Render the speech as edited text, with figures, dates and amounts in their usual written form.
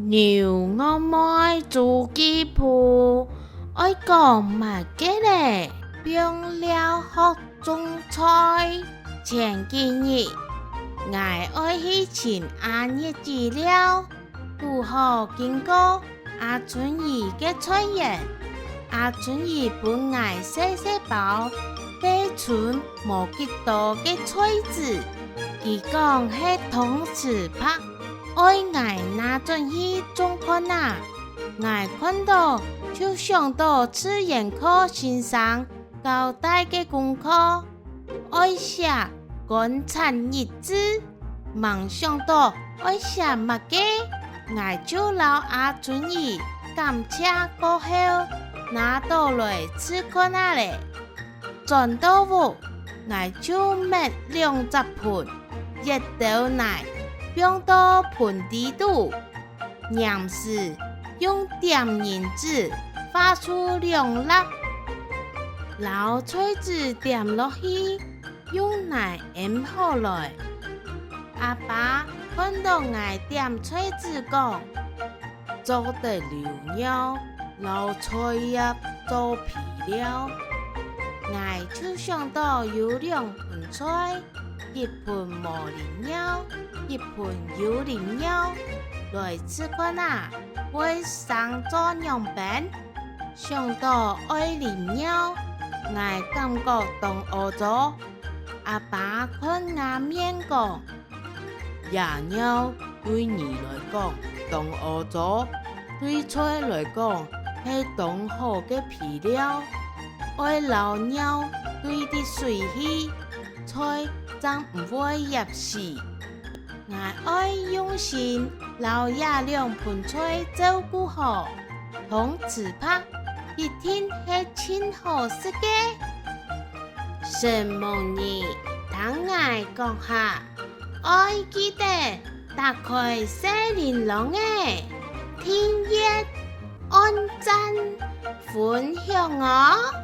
牛我妹做鸡铺，爱讲嘛嘅咧，变了学种菜。前几日，我爱去请阿爷资料，拄好经过阿春姨嘅菜园。阿春姨本我细细包备存无几多嘅菜籽，伊讲系通吃拍。爱我拿进去种看啊，我看到就想到自然课先生交代嘅功课，爱写观察日志，忙想到爱写乜嘅，我就老阿春姨感谢过后，拿到来吃看啊咧。转到屋，我就买2只盆热豆奶。用到盆底度，然时用点银子发出亮粒，老菜籽点落去，用奶腌好来。阿爸看到我点菜籽讲，做得流尿，老菜叶做皮料，我就想到有2盆菜。一盆无灵鸟，一盆有灵鸟，来吃看啊！会上做样本，想到爱灵鸟，我感觉当学咗。阿爸看我面讲，野鸟对你来讲当学咗，对菜来讲系当好嘅皮料。爱老鸟对啲水气菜。真唔会入事，我爱用心，老爷2盆菜照顾好，同自拍一天系真好食嘅。什么呢？等我讲下，爱记得打开4连龙嘅订阅、按赞、分享哦。